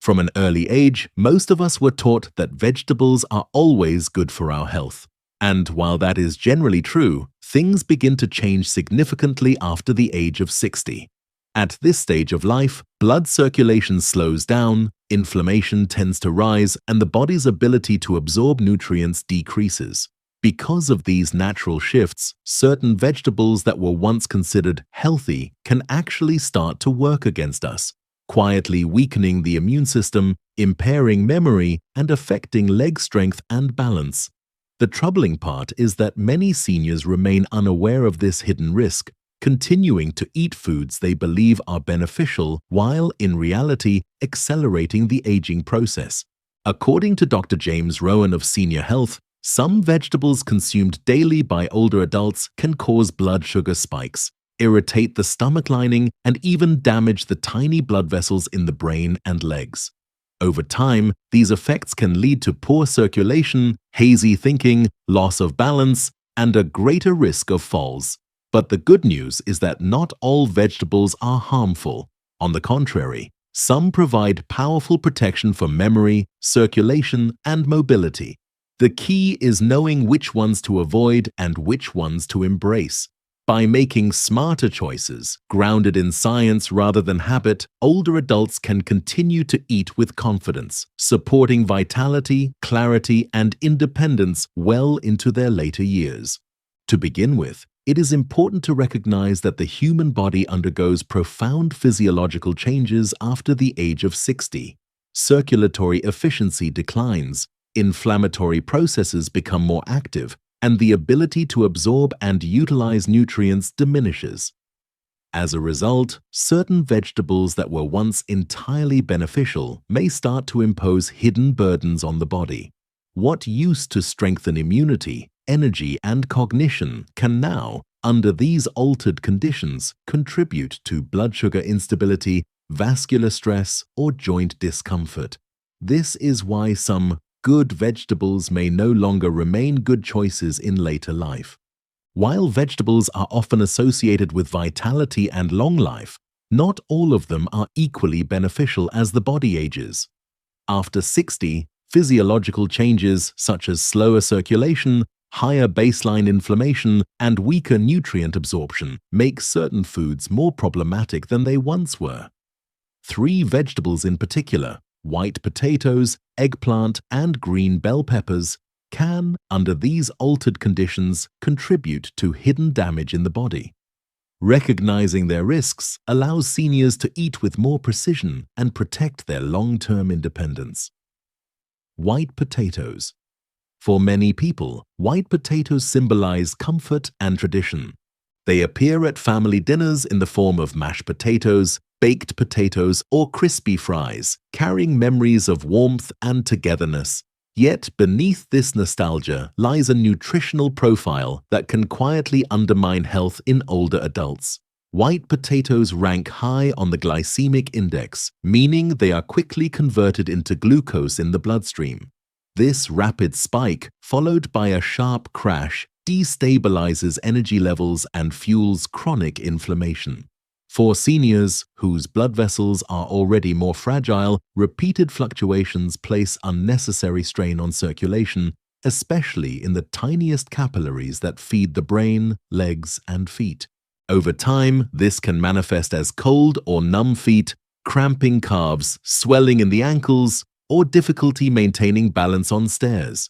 From an early age, most of us were taught that vegetables are always good for our health. And while that is generally true, things begin to change significantly after the age of 60. At this stage of life, blood circulation slows down, inflammation tends to rise, and the body's ability to absorb nutrients decreases. Because of these natural shifts, certain vegetables that were once considered healthy can actually start to work against us, quietly weakening the immune system, impairing memory, and affecting leg strength and balance. The troubling part is that many seniors remain unaware of this hidden risk, continuing to eat foods they believe are beneficial while, in reality, accelerating the aging process. According to Dr. James Rowan of Senior Health, some vegetables consumed daily by older adults can cause blood sugar spikes, irritate the stomach lining, and even damage the tiny blood vessels in the brain and legs. Over time, these effects can lead to poor circulation, hazy thinking, loss of balance, and a greater risk of falls. But the good news is that not all vegetables are harmful. On the contrary, some provide powerful protection for memory, circulation, and mobility. The key is knowing which ones to avoid and which ones to embrace. By making smarter choices, grounded in science rather than habit, older adults can continue to eat with confidence, supporting vitality, clarity, and independence well into their later years. To begin with, it is important to recognize that the human body undergoes profound physiological changes after the age of 60. Circulatory efficiency declines, inflammatory processes become more active, and the ability to absorb and utilize nutrients diminishes. As a result, certain vegetables that were once entirely beneficial may start to impose hidden burdens on the body. What used to strengthen immunity, energy, and cognition can now, under these altered conditions, contribute to blood sugar instability, vascular stress, or joint discomfort. This is why some good vegetables may no longer remain good choices in later life. While vegetables are often associated with vitality and long life, not all of them are equally beneficial as the body ages. After 60, physiological changes such as slower circulation, higher baseline inflammation, and weaker nutrient absorption make certain foods more problematic than they once were. 3 vegetables in particular, white potatoes, eggplant, and green bell peppers, can, under these altered conditions, contribute to hidden damage in the body. Recognizing their risks allows seniors to eat with more precision and protect their long-term independence. White potatoes. For many people, white potatoes symbolize comfort and tradition. They appear at family dinners in the form of mashed potatoes, baked potatoes, or crispy fries, carrying memories of warmth and togetherness. Yet beneath this nostalgia lies a nutritional profile that can quietly undermine health in older adults. White potatoes rank high on the glycemic index, meaning they are quickly converted into glucose in the bloodstream. This rapid spike, followed by a sharp crash, destabilizes energy levels and fuels chronic inflammation. For seniors, whose blood vessels are already more fragile, repeated fluctuations place unnecessary strain on circulation, especially in the tiniest capillaries that feed the brain, legs, and feet. Over time, this can manifest as cold or numb feet, cramping calves, swelling in the ankles, or difficulty maintaining balance on stairs.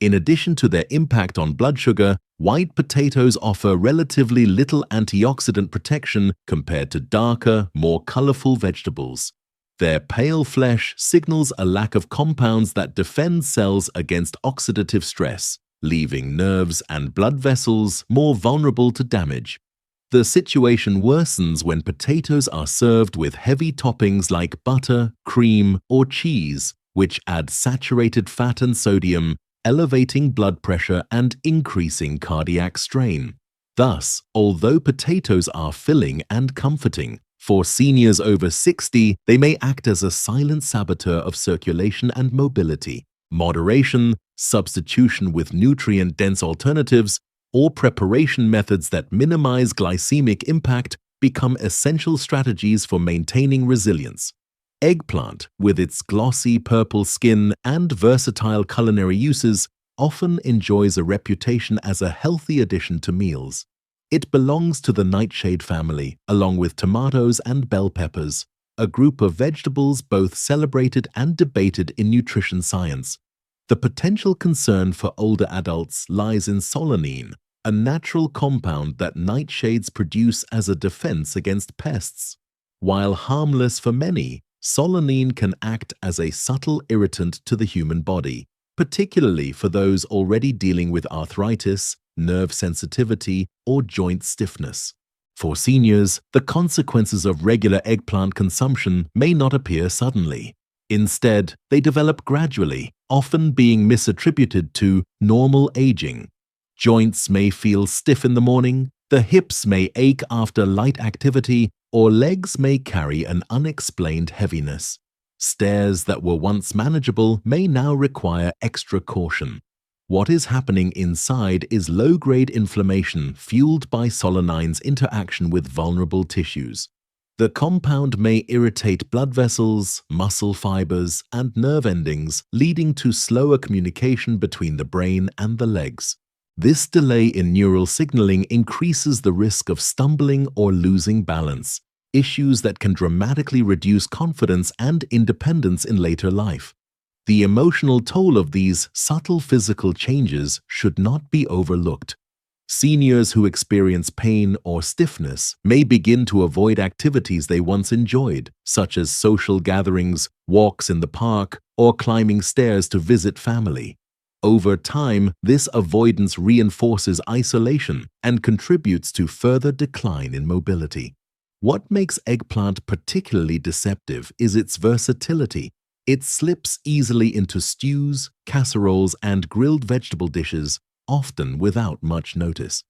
In addition to their impact on blood sugar, white potatoes offer relatively little antioxidant protection compared to darker, more colorful vegetables. Their pale flesh signals a lack of compounds that defend cells against oxidative stress, leaving nerves and blood vessels more vulnerable to damage. The situation worsens when potatoes are served with heavy toppings like butter, cream, or cheese, which add saturated fat and sodium, elevating blood pressure and increasing cardiac strain. Thus, although potatoes are filling and comforting, for seniors over 60, they may act as a silent saboteur of circulation and mobility. Moderation, substitution with nutrient-dense alternatives, or preparation methods that minimize glycemic impact become essential strategies for maintaining resilience. Eggplant, with its glossy purple skin and versatile culinary uses, often enjoys a reputation as a healthy addition to meals. It belongs to the nightshade family, along with tomatoes and bell peppers, a group of vegetables both celebrated and debated in nutrition science. The potential concern for older adults lies in solanine, a natural compound that nightshades produce as a defense against pests. While harmless for many, solanine can act as a subtle irritant to the human body, particularly for those already dealing with arthritis, nerve sensitivity, or joint stiffness. For seniors, the consequences of regular eggplant consumption may not appear suddenly. Instead, they develop gradually, often being misattributed to normal aging. Joints may feel stiff in the morning, the hips may ache after light activity, or legs may carry an unexplained heaviness. Stairs that were once manageable may now require extra caution. What is happening inside is low-grade inflammation fueled by solanine's interaction with vulnerable tissues. The compound may irritate blood vessels, muscle fibers, and nerve endings, leading to slower communication between the brain and the legs. This delay in neural signaling increases the risk of stumbling or losing balance, issues that can dramatically reduce confidence and independence in later life. The emotional toll of these subtle physical changes should not be overlooked. Seniors who experience pain or stiffness may begin to avoid activities they once enjoyed, such as social gatherings, walks in the park, or climbing stairs to visit family. Over time, this avoidance reinforces isolation and contributes to further decline in mobility. What makes eggplant particularly deceptive is its versatility. It slips easily into stews, casseroles, and grilled vegetable dishes, often without much notice.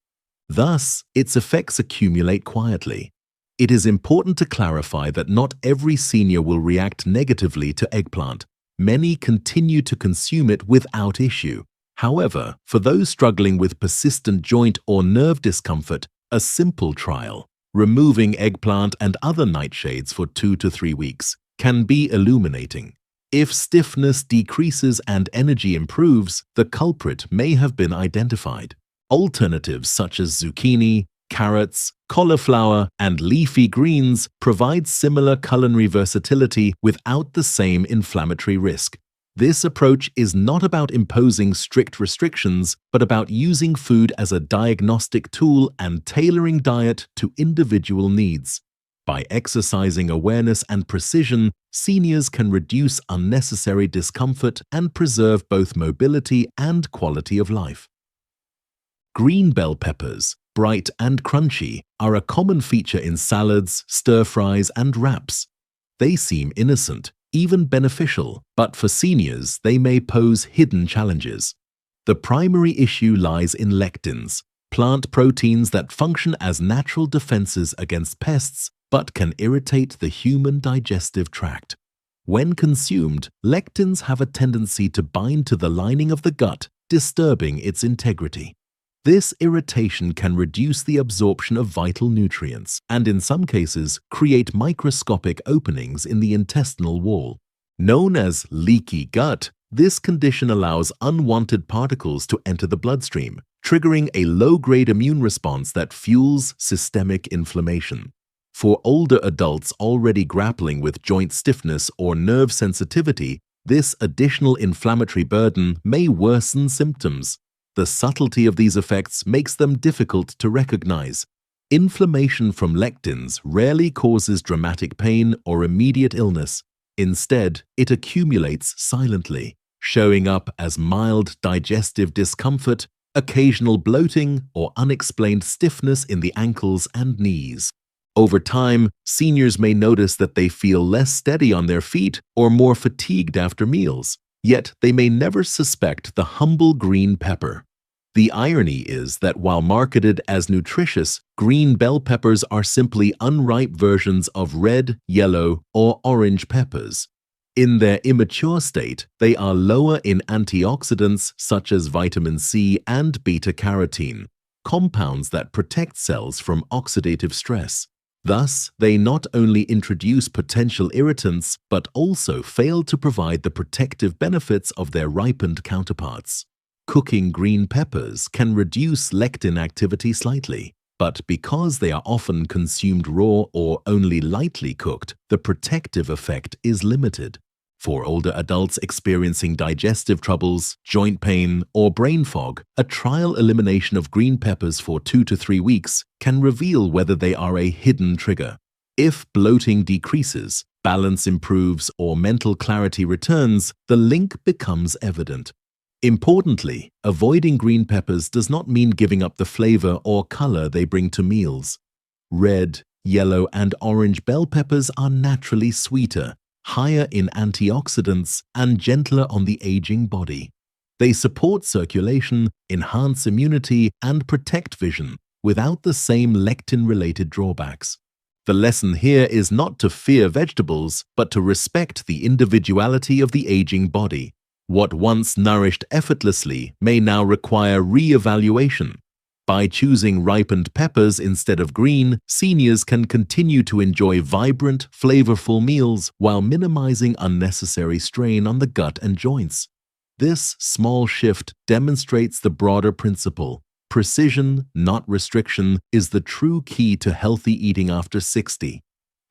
Thus, its effects accumulate quietly. It is important to clarify that not every senior will react negatively to eggplant. Many continue to consume it without issue. However, for those struggling with persistent joint or nerve discomfort, a simple trial, removing eggplant and other nightshades for 2 to 3 weeks, can be illuminating. If stiffness decreases and energy improves, the culprit may have been identified. Alternatives such as zucchini, carrots, cauliflower, and leafy greens provide similar culinary versatility without the same inflammatory risk. This approach is not about imposing strict restrictions, but about using food as a diagnostic tool and tailoring diet to individual needs. By exercising awareness and precision, seniors can reduce unnecessary discomfort and preserve both mobility and quality of life. Green bell peppers, bright and crunchy, are a common feature in salads, stir-fries, and wraps. They seem innocent, even beneficial, but for seniors, they may pose hidden challenges. The primary issue lies in lectins, plant proteins that function as natural defenses against pests but can irritate the human digestive tract. When consumed, lectins have a tendency to bind to the lining of the gut, disturbing its integrity. This irritation can reduce the absorption of vital nutrients and, in some cases, create microscopic openings in the intestinal wall. Known as leaky gut, this condition allows unwanted particles to enter the bloodstream, triggering a low-grade immune response that fuels systemic inflammation. For older adults already grappling with joint stiffness or nerve sensitivity, this additional inflammatory burden may worsen symptoms. The subtlety of these effects makes them difficult to recognize. Inflammation from lectins rarely causes dramatic pain or immediate illness. Instead, it accumulates silently, showing up as mild digestive discomfort, occasional bloating, or unexplained stiffness in the ankles and knees. Over time, seniors may notice that they feel less steady on their feet or more fatigued after meals, yet they may never suspect the humble green pepper. The irony is that while marketed as nutritious, green bell peppers are simply unripe versions of red, yellow, or orange peppers. In their immature state, they are lower in antioxidants such as vitamin C and beta-carotene, compounds that protect cells from oxidative stress. Thus, they not only introduce potential irritants, but also fail to provide the protective benefits of their ripened counterparts. Cooking green peppers can reduce lectin activity slightly, but because they are often consumed raw or only lightly cooked, the protective effect is limited. For older adults experiencing digestive troubles, joint pain, or brain fog, a trial elimination of green peppers for 2 to 3 weeks can reveal whether they are a hidden trigger. If bloating decreases, balance improves, or mental clarity returns, the link becomes evident. Importantly, avoiding green peppers does not mean giving up the flavor or color they bring to meals. Red, yellow, and orange bell peppers are naturally sweeter, higher in antioxidants, and gentler on the aging body. They support circulation, enhance immunity, and protect vision without the same lectin-related drawbacks. The lesson here is not to fear vegetables, but to respect the individuality of the aging body. What once nourished effortlessly may now require re-evaluation. By choosing ripened peppers instead of green, seniors can continue to enjoy vibrant, flavorful meals while minimizing unnecessary strain on the gut and joints. This small shift demonstrates the broader principle. Precision, not restriction, is the true key to healthy eating after 60.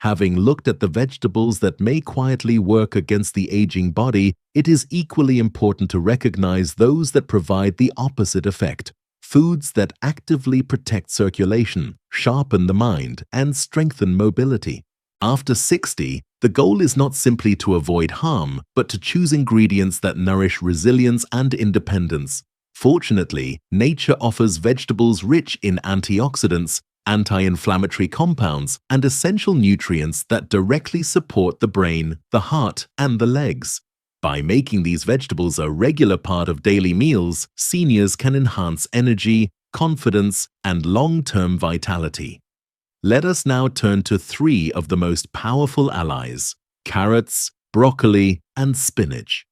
Having looked at the vegetables that may quietly work against the aging body, it is equally important to recognize those that provide the opposite effect. Foods that actively protect circulation, sharpen the mind, and strengthen mobility. After 60, the goal is not simply to avoid harm, but to choose ingredients that nourish resilience and independence. Fortunately, nature offers vegetables rich in antioxidants, anti-inflammatory compounds, and essential nutrients that directly support the brain, the heart, and the legs. By making these vegetables a regular part of daily meals, seniors can enhance energy, confidence, and long-term vitality. Let us now turn to 3 of the most powerful allies: carrots, broccoli, and spinach.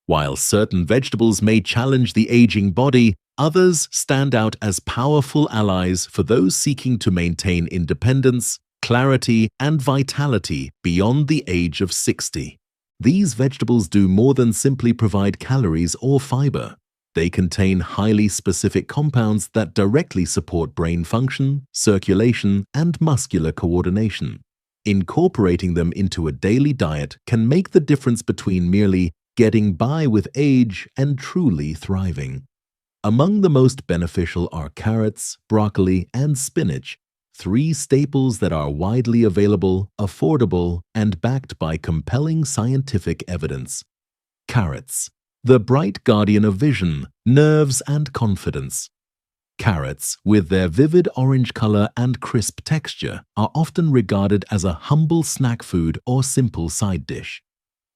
While certain vegetables may challenge the aging body, others stand out as powerful allies for those seeking to maintain independence, clarity, and vitality beyond the age of 60. These vegetables do more than simply provide calories or fiber. They contain highly specific compounds that directly support brain function, circulation, and muscular coordination. Incorporating them into a daily diet can make the difference between merely getting by with age and truly thriving. Among the most beneficial are carrots, broccoli, and spinach, 3 staples that are widely available, affordable, and backed by compelling scientific evidence. Carrots, the bright guardian of vision, nerves, and confidence. Carrots, with their vivid orange color and crisp texture, are often regarded as a humble snack food or simple side dish.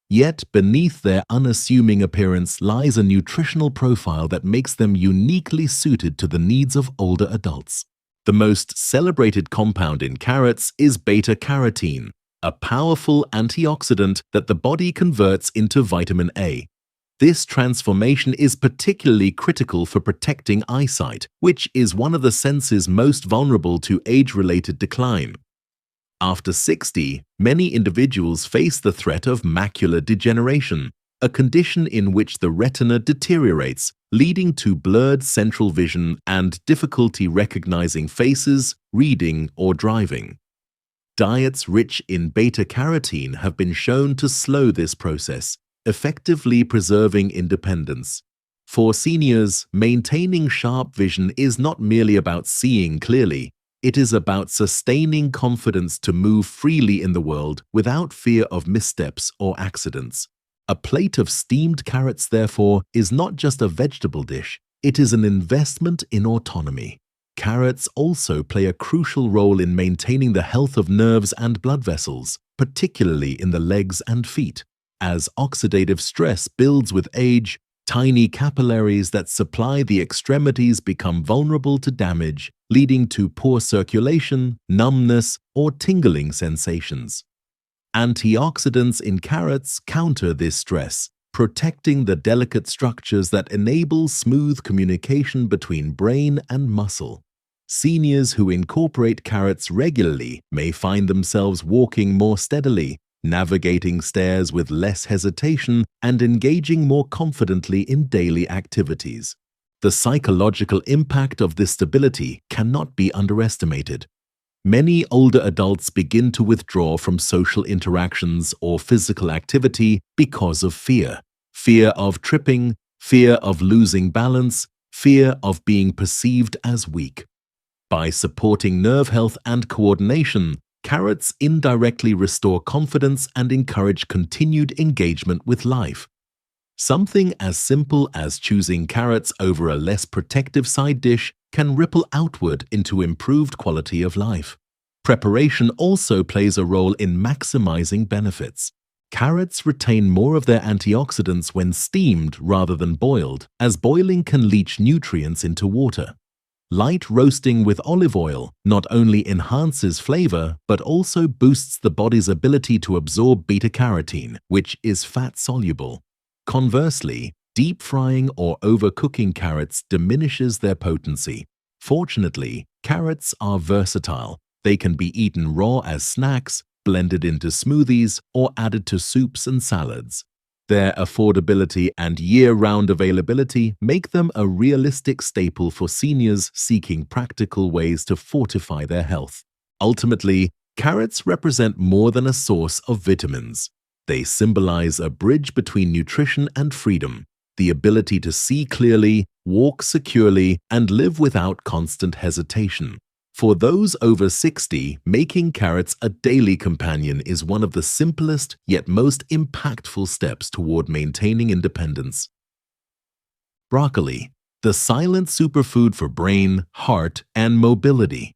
Yet beneath their unassuming appearance lies a nutritional profile that makes them uniquely suited to the needs of older adults. The most celebrated compound in carrots is beta-carotene, a powerful antioxidant that the body converts into vitamin A. This transformation is particularly critical for protecting eyesight, which is one of the senses most vulnerable to age-related decline. After 60, many individuals face the threat of macular degeneration, a condition in which the retina deteriorates, leading to blurred central vision and difficulty recognizing faces, reading, or driving. Diets rich in beta-carotene have been shown to slow this process, effectively preserving independence. For seniors, maintaining sharp vision is not merely about seeing clearly. It is about sustaining confidence to move freely in the world without fear of missteps or accidents. A plate of steamed carrots, therefore, is not just a vegetable dish, it is an investment in autonomy. Carrots also play a crucial role in maintaining the health of nerves and blood vessels, particularly in the legs and feet. As oxidative stress builds with age, tiny capillaries that supply the extremities become vulnerable to damage, leading to poor circulation, numbness, or tingling sensations. Antioxidants in carrots counter this stress, protecting the delicate structures that enable smooth communication between brain and muscle. Seniors who incorporate carrots regularly may find themselves walking more steadily, navigating stairs with less hesitation, and engaging more confidently in daily activities. The psychological impact of this stability cannot be underestimated. Many older adults begin to withdraw from social interactions or physical activity because of fear. Fear of tripping, fear of losing balance, fear of being perceived as weak. By supporting nerve health and coordination, carrots indirectly restore confidence and encourage continued engagement with life. Something as simple as choosing carrots over a less protective side dish can ripple outward into improved quality of life. Preparation also plays a role in maximizing benefits. Carrots retain more of their antioxidants when steamed rather than boiled, as boiling can leach nutrients into water. Light roasting with olive oil not only enhances flavor but also boosts the body's ability to absorb beta-carotene, which is fat-soluble. Conversely, deep frying or overcooking carrots diminishes their potency. Fortunately, carrots are versatile. They can be eaten raw as snacks, blended into smoothies, or added to soups and salads. Their affordability and year-round availability make them a realistic staple for seniors seeking practical ways to fortify their health. Ultimately, carrots represent more than a source of vitamins. They symbolize a bridge between nutrition and freedom, the ability to see clearly, walk securely, and live without constant hesitation. For those over 60, making carrots a daily companion is one of the simplest yet most impactful steps toward maintaining independence. Broccoli, the silent superfood for brain, heart, and mobility.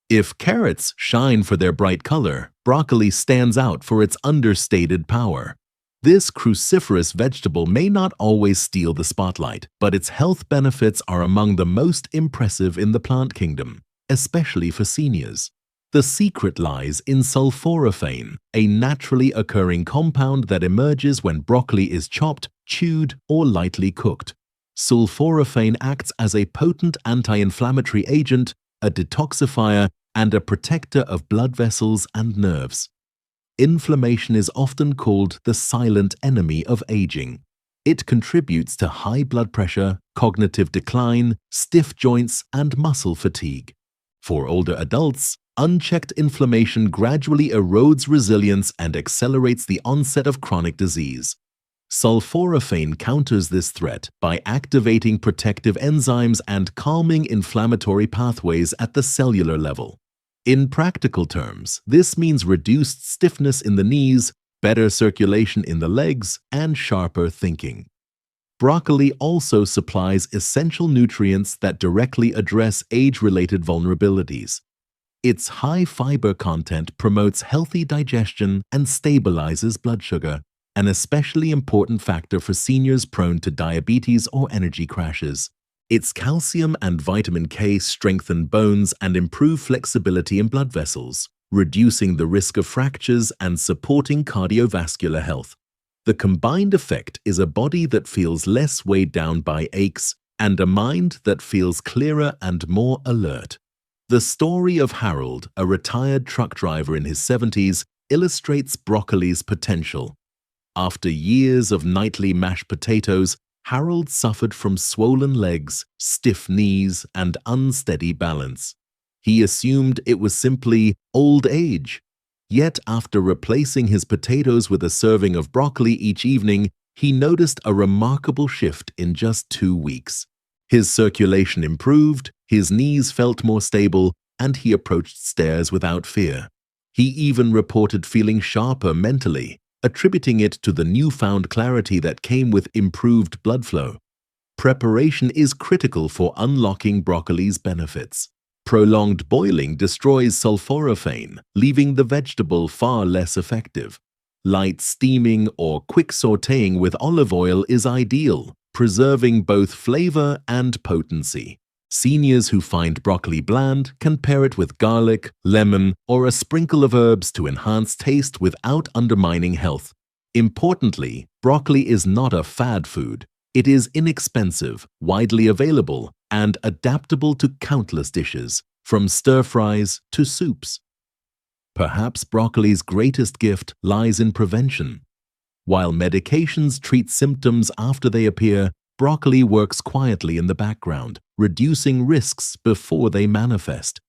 If carrots shine for their bright color, broccoli stands out for its understated power. This cruciferous vegetable may not always steal the spotlight, but its health benefits are among the most impressive in the plant kingdom, especially for seniors. The secret lies in sulforaphane, a naturally occurring compound that emerges when broccoli is chopped, chewed, or lightly cooked. Sulforaphane acts as a potent anti-inflammatory agent, a detoxifier, and a protector of blood vessels and nerves. Inflammation is often called the silent enemy of aging. It contributes to high blood pressure, cognitive decline, stiff joints, and muscle fatigue. For older adults, unchecked inflammation gradually erodes resilience and accelerates the onset of chronic disease. Sulforaphane counters this threat by activating protective enzymes and calming inflammatory pathways at the cellular level. In practical terms, this means reduced stiffness in the knees, better circulation in the legs, and sharper thinking. Broccoli also supplies essential nutrients that directly address age-related vulnerabilities. Its high fiber content promotes healthy digestion and stabilizes blood sugar, an especially important factor for seniors prone to diabetes or energy crashes. Its calcium and vitamin K strengthen bones and improve flexibility in blood vessels, reducing the risk of fractures and supporting cardiovascular health. The combined effect is a body that feels less weighed down by aches and a mind that feels clearer and more alert. The story of Harold, a retired truck driver in his 70s, illustrates broccoli's potential. After years of nightly mashed potatoes, Harold suffered from swollen legs, stiff knees, and unsteady balance. He assumed it was simply old age. Yet after replacing his potatoes with a serving of broccoli each evening, he noticed a remarkable shift in just 2 weeks. His circulation improved, his knees felt more stable, and he approached stairs without fear. He even reported feeling sharper mentally, attributing it to the newfound clarity that came with improved blood flow. Preparation is critical for unlocking broccoli's benefits. Prolonged boiling destroys sulforaphane, leaving the vegetable far less effective. Light steaming or quick sautéing with olive oil is ideal, preserving both flavor and potency. Seniors who find broccoli bland can pair it with garlic, lemon, or a sprinkle of herbs to enhance taste without undermining health. Importantly, broccoli is not a fad food. It is inexpensive, widely available, and adaptable to countless dishes, from stir-fries to soups. Perhaps broccoli's greatest gift lies in prevention. While medications treat symptoms after they appear, broccoli works quietly in the background, reducing risks before they manifest.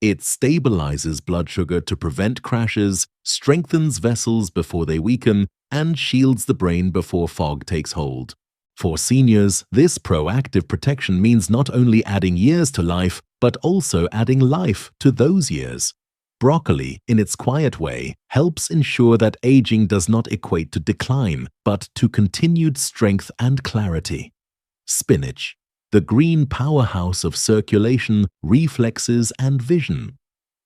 It stabilizes blood sugar to prevent crashes, strengthens vessels before they weaken, and shields the brain before fog takes hold. For seniors, this proactive protection means not only adding years to life, but also adding life to those years. Broccoli, in its quiet way, helps ensure that aging does not equate to decline, but to continued strength and clarity. Spinach, the green powerhouse of circulation, reflexes, and vision.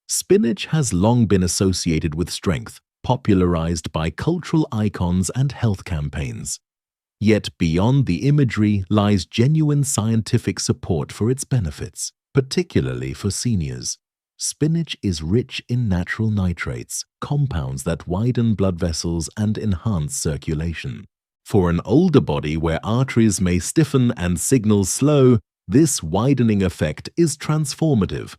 Spinach has long been associated with strength, popularized by cultural icons and health campaigns. Yet beyond the imagery lies genuine scientific support for its benefits, particularly for seniors. Spinach is rich in natural nitrates, compounds that widen blood vessels and enhance circulation. For an older body where arteries may stiffen and signals slow, this widening effect is transformative.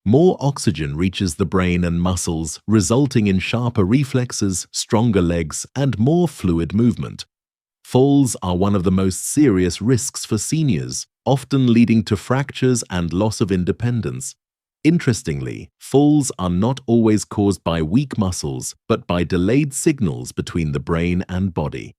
More oxygen reaches the brain and muscles, resulting in sharper reflexes, stronger legs, and more fluid movement. Falls are one of the most serious risks for seniors, often leading to fractures and loss of independence. Interestingly, falls are not always caused by weak muscles, but by delayed signals between the brain and body.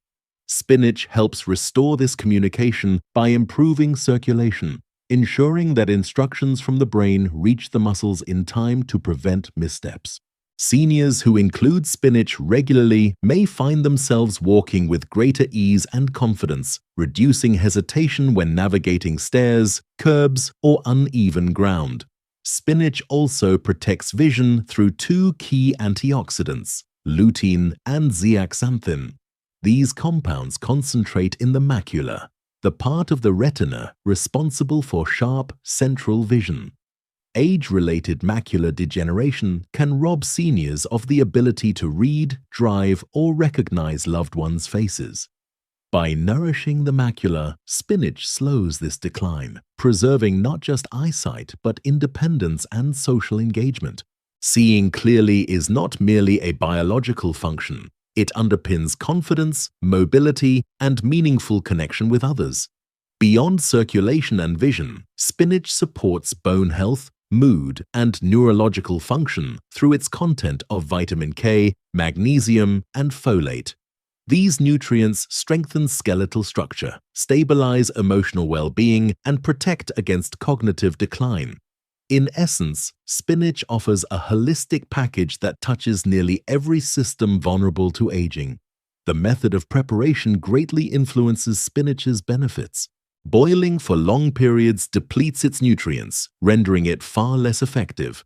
Spinach helps restore this communication by improving circulation, ensuring that instructions from the brain reach the muscles in time to prevent missteps. Seniors who include spinach regularly may find themselves walking with greater ease and confidence, reducing hesitation when navigating stairs, curbs, or uneven ground. Spinach also protects vision through two key antioxidants, lutein and zeaxanthin. These compounds concentrate in the macula, the part of the retina responsible for sharp central vision. Age-related macular degeneration can rob seniors of the ability to read, drive, or recognize loved ones' faces. By nourishing the macula, spinach slows this decline, preserving not just eyesight but independence and social engagement. Seeing clearly is not merely a biological function. It underpins confidence, mobility, and meaningful connection with others. Beyond circulation and vision, spinach supports bone health, mood, and neurological function through its content of vitamin K, magnesium, and folate. These nutrients strengthen skeletal structure, stabilize emotional well-being, and protect against cognitive decline. In essence, spinach offers a holistic package that touches nearly every system vulnerable to aging. The method of preparation greatly influences spinach's benefits. Boiling for long periods depletes its nutrients, rendering it far less effective.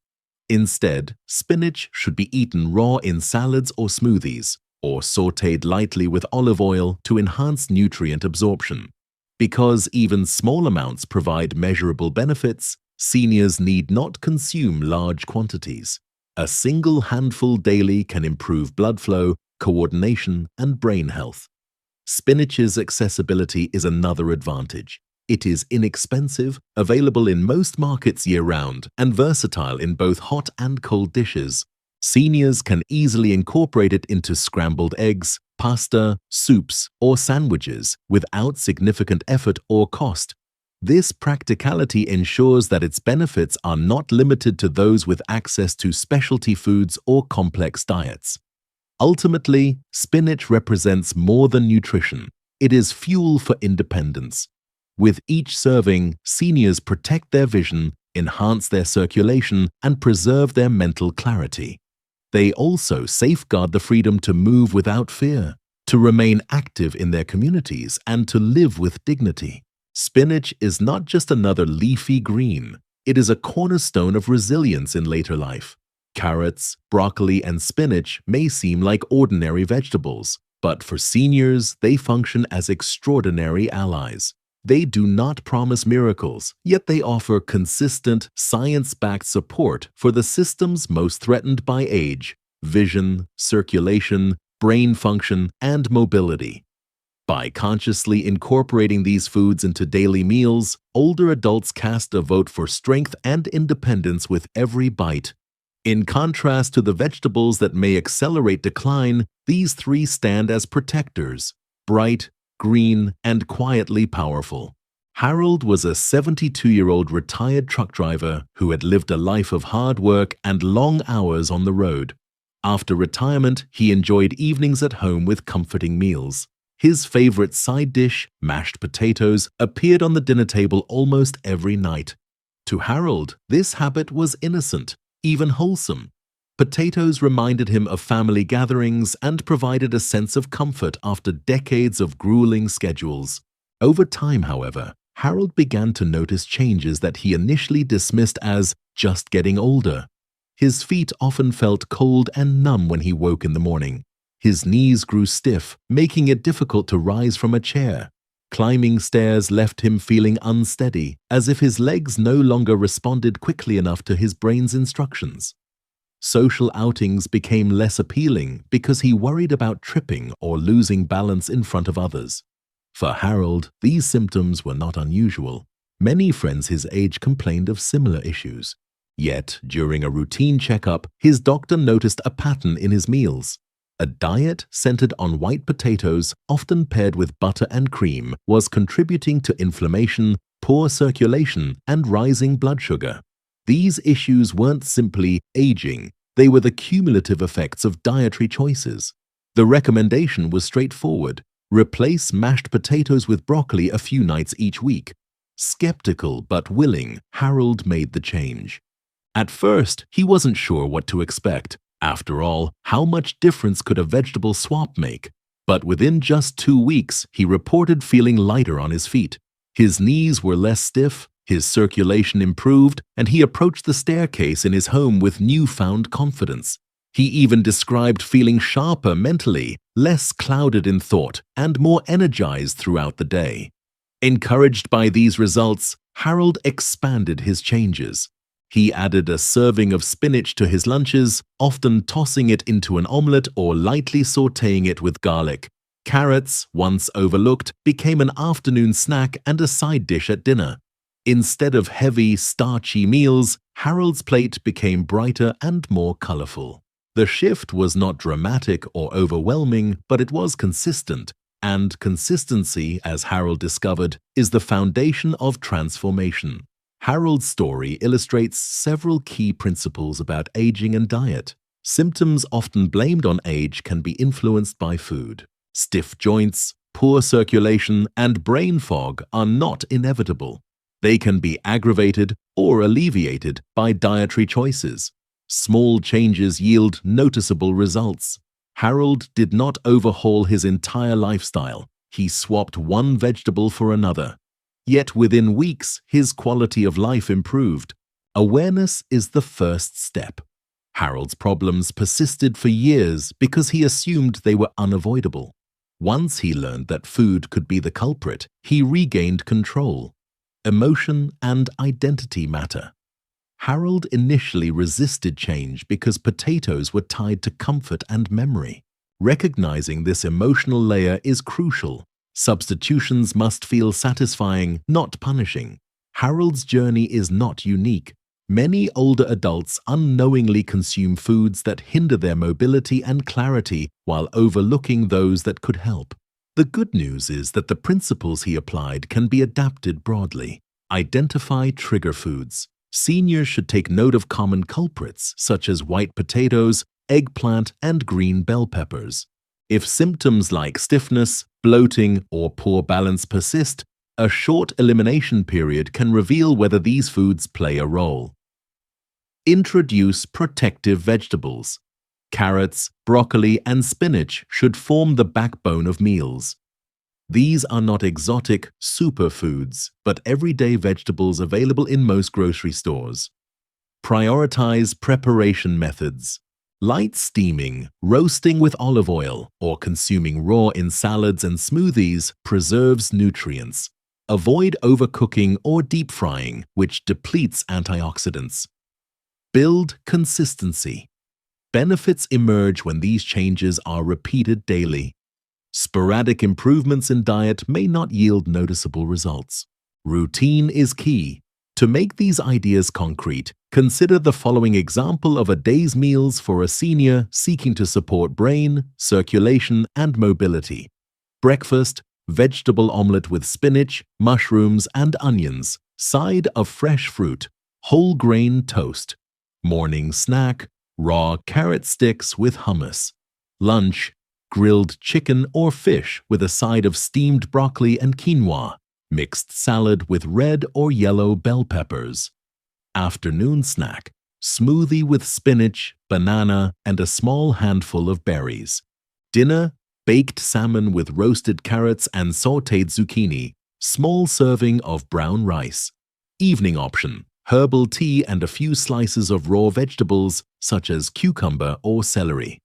Instead, spinach should be eaten raw in salads or smoothies, or sautéed lightly with olive oil to enhance nutrient absorption. Because even small amounts provide measurable benefits, seniors need not consume large quantities. A single handful daily can improve blood flow, coordination, and brain health. Spinach's accessibility is another advantage. It is inexpensive, available in most markets year-round, and versatile in both hot and cold dishes. Seniors can easily incorporate it into scrambled eggs, pasta, soups, or sandwiches without significant effort or cost. This practicality ensures that its benefits are not limited to those with access to specialty foods or complex diets. Ultimately, spinach represents more than nutrition. It is fuel for independence. With each serving, seniors protect their vision, enhance their circulation, and preserve their mental clarity. They also safeguard the freedom to move without fear, to remain active in their communities, and to live with dignity. Spinach is not just another leafy green. It is a cornerstone of resilience in later life. Carrots, broccoli, and spinach may seem like ordinary vegetables, but for seniors, they function as extraordinary allies. They do not promise miracles, yet they offer consistent, science-backed support for the systems most threatened by age: vision, circulation, brain function, and mobility. By consciously incorporating these foods into daily meals, older adults cast a vote for strength and independence with every bite. In contrast to the vegetables that may accelerate decline, these three stand as protectors: bright, green, and quietly powerful. Harold was a 72-year-old retired truck driver who had lived a life of hard work and long hours on the road. After retirement, he enjoyed evenings at home with comforting meals. His favorite side dish, mashed potatoes, appeared on the dinner table almost every night. To Harold, this habit was innocent, even wholesome. Potatoes reminded him of family gatherings and provided a sense of comfort after decades of grueling schedules. Over time, however, Harold began to notice changes that he initially dismissed as just getting older. His feet often felt cold and numb when he woke in the morning. His knees grew stiff, making it difficult to rise from a chair. Climbing stairs left him feeling unsteady, as if his legs no longer responded quickly enough to his brain's instructions. Social outings became less appealing because he worried about tripping or losing balance in front of others. For Harold, these symptoms were not unusual. Many friends his age complained of similar issues. Yet, during a routine checkup, his doctor noticed a pattern in his meals. A diet centered on white potatoes, often paired with butter and cream, was contributing to inflammation, poor circulation, and rising blood sugar. These issues weren't simply aging, they were the cumulative effects of dietary choices. The recommendation was straightforward: replace mashed potatoes with broccoli a few nights each week. Skeptical but willing, Harold made the change. At first, he wasn't sure what to expect. After all, how much difference could a vegetable swap make? But within just 2 weeks, he reported feeling lighter on his feet. His knees were less stiff, his circulation improved, and he approached the staircase in his home with newfound confidence. He even described feeling sharper mentally, less clouded in thought, and more energized throughout the day. Encouraged by these results, Harold expanded his changes. He added a serving of spinach to his lunches, often tossing it into an omelette or lightly sautéing it with garlic. Carrots, once overlooked, became an afternoon snack and a side dish at dinner. Instead of heavy, starchy meals, Harold's plate became brighter and more colorful. The shift was not dramatic or overwhelming, but it was consistent. And consistency, as Harold discovered, is the foundation of transformation. Harold's story illustrates several key principles about aging and diet. Symptoms often blamed on age can be influenced by food. Stiff joints, poor circulation, and brain fog are not inevitable. They can be aggravated or alleviated by dietary choices. Small changes yield noticeable results. Harold did not overhaul his entire lifestyle. He swapped one vegetable for another. Yet within weeks, his quality of life improved. Awareness is the first step. Harold's problems persisted for years because he assumed they were unavoidable. Once he learned that food could be the culprit, he regained control. Emotion and identity matter. Harold initially resisted change because potatoes were tied to comfort and memory. Recognizing this emotional layer is crucial. Substitutions must feel satisfying, not punishing. Harold's journey is not unique. Many older adults unknowingly consume foods that hinder their mobility and clarity while overlooking those that could help. The good news is that the principles he applied can be adapted broadly. Identify trigger foods. Seniors should take note of common culprits such as white potatoes, eggplant, and green bell peppers. If symptoms like stiffness, bloating, or poor balance persist, a short elimination period can reveal whether these foods play a role. Introduce protective vegetables. Carrots, broccoli, and spinach should form the backbone of meals. These are not exotic superfoods, but everyday vegetables available in most grocery stores. Prioritize preparation methods. Light steaming, roasting with olive oil, or consuming raw in salads and smoothies preserves nutrients. Avoid overcooking or deep frying, which depletes antioxidants. Build consistency. Benefits emerge when these changes are repeated daily. Sporadic improvements in diet may not yield noticeable results. Routine is key. To make these ideas concrete, consider the following example of a day's meals for a senior seeking to support brain, circulation, and mobility. Breakfast: vegetable omelette with spinach, mushrooms, and onions, side of fresh fruit, whole grain toast. Morning snack: raw carrot sticks with hummus. Lunch: grilled chicken or fish with a side of steamed broccoli and quinoa. Mixed salad with red or yellow bell peppers. Afternoon snack: smoothie with spinach, banana, and a small handful of berries. Dinner: baked salmon with roasted carrots and sautéed zucchini, small serving of brown rice. Evening option: herbal tea and a few slices of raw vegetables such as cucumber or celery.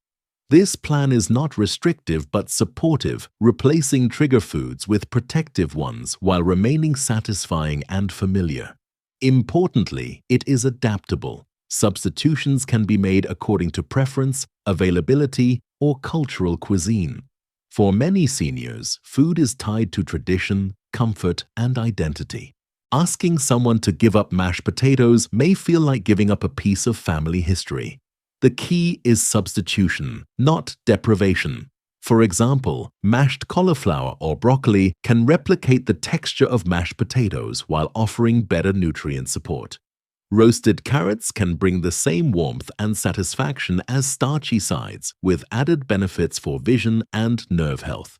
This plan is not restrictive but supportive, replacing trigger foods with protective ones while remaining satisfying and familiar. Importantly, it is adaptable. Substitutions can be made according to preference, availability, or cultural cuisine. For many seniors, food is tied to tradition, comfort, and identity. Asking someone to give up mashed potatoes may feel like giving up a piece of family history. The key is substitution, not deprivation. For example, mashed cauliflower or broccoli can replicate the texture of mashed potatoes while offering better nutrient support. Roasted carrots can bring the same warmth and satisfaction as starchy sides, with added benefits for vision and nerve health.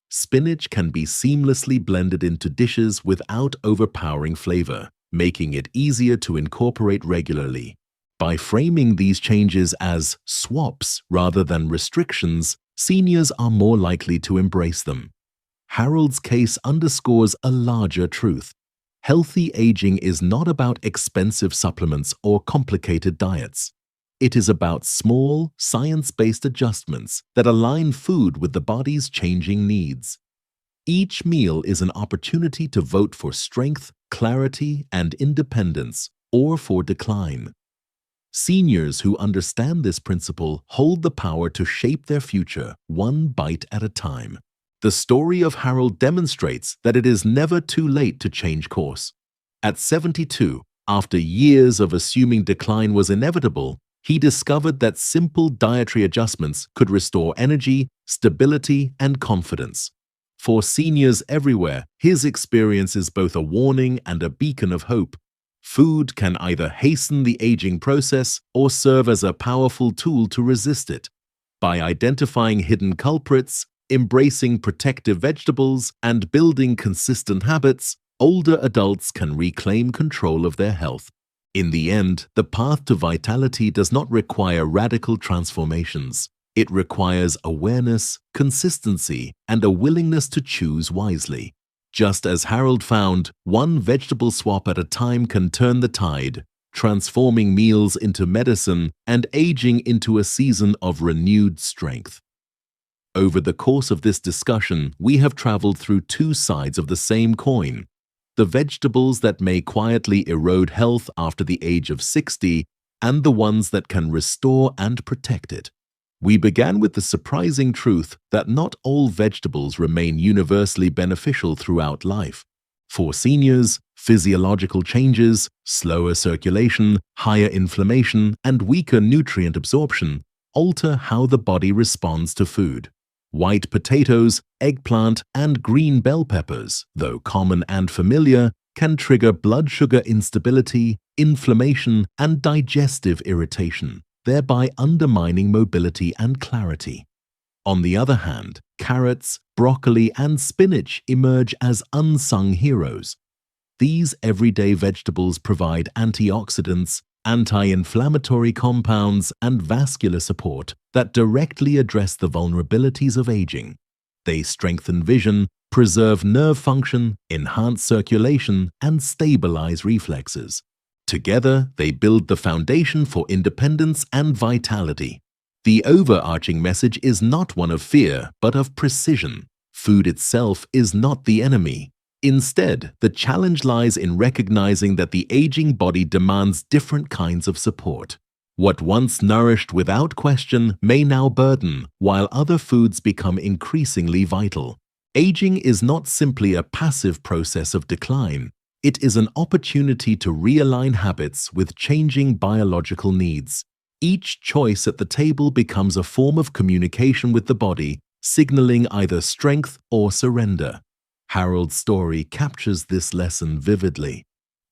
Spinach can be seamlessly blended into dishes without overpowering flavor, making it easier to incorporate regularly. By framing these changes as swaps rather than restrictions, seniors are more likely to embrace them. Harold's case underscores a larger truth. Healthy aging is not about expensive supplements or complicated diets. It is about small, science-based adjustments that align food with the body's changing needs. Each meal is an opportunity to vote for strength, clarity, and independence, or for decline. Seniors who understand this principle hold the power to shape their future one bite at a time. The story of Harold demonstrates that it is never too late to change course. At 72, after years of assuming decline was inevitable, he discovered that simple dietary adjustments could restore energy, stability, and confidence. For seniors everywhere, his experience is both a warning and a beacon of hope. Food can either hasten the aging process or serve as a powerful tool to resist it. By identifying hidden culprits, embracing protective vegetables, and building consistent habits, older adults can reclaim control of their health. In the end, the path to vitality does not require radical transformations. It requires awareness, consistency, and a willingness to choose wisely. Just as Harold found, one vegetable swap at a time can turn the tide, transforming meals into medicine and aging into a season of renewed strength. Over the course of this discussion, we have traveled through two sides of the same coin: the vegetables that may quietly erode health after the age of 60, and the ones that can restore and protect it. We began with the surprising truth that not all vegetables remain universally beneficial throughout life. For seniors, physiological changes, slower circulation, higher inflammation, and weaker nutrient absorption alter how the body responds to food. White potatoes, eggplant, and green bell peppers, though common and familiar, can trigger blood sugar instability, inflammation, and digestive irritation, thereby undermining mobility and clarity. On the other hand, carrots, broccoli, and spinach emerge as unsung heroes. These everyday vegetables provide antioxidants, anti-inflammatory compounds, and vascular support that directly address the vulnerabilities of aging. They strengthen vision, preserve nerve function, enhance circulation, and stabilize reflexes. Together, they build the foundation for independence and vitality. The overarching message is not one of fear, but of precision. Food itself is not the enemy. Instead, the challenge lies in recognizing that the aging body demands different kinds of support. What once nourished without question may now burden, while other foods become increasingly vital. Aging is not simply a passive process of decline. It is an opportunity to realign habits with changing biological needs. Each choice at the table becomes a form of communication with the body, signaling either strength or surrender. Harold's story captures this lesson vividly.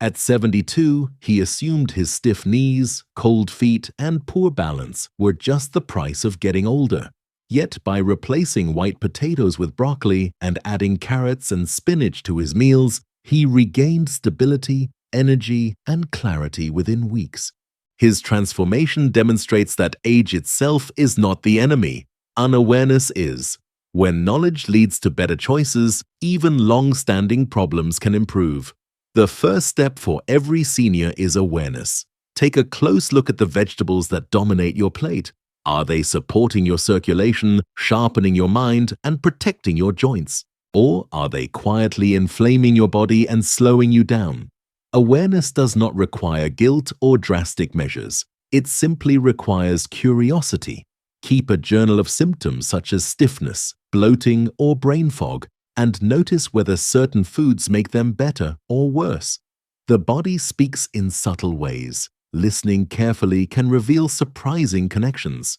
At 72, he assumed his stiff knees, cold feet, and poor balance were just the price of getting older. Yet by replacing white potatoes with broccoli and adding carrots and spinach to his meals, he regained stability, energy, and clarity within weeks. His transformation demonstrates that age itself is not the enemy. Unawareness is. When knowledge leads to better choices, even long-standing problems can improve. The first step for every senior is awareness. Take a close look at the vegetables that dominate your plate. Are they supporting your circulation, sharpening your mind, and protecting your joints? Or are they quietly inflaming your body and slowing you down? Awareness does not require guilt or drastic measures. It simply requires curiosity. Keep a journal of symptoms such as stiffness, bloating, or brain fog, and notice whether certain foods make them better or worse. The body speaks in subtle ways. Listening carefully can reveal surprising connections.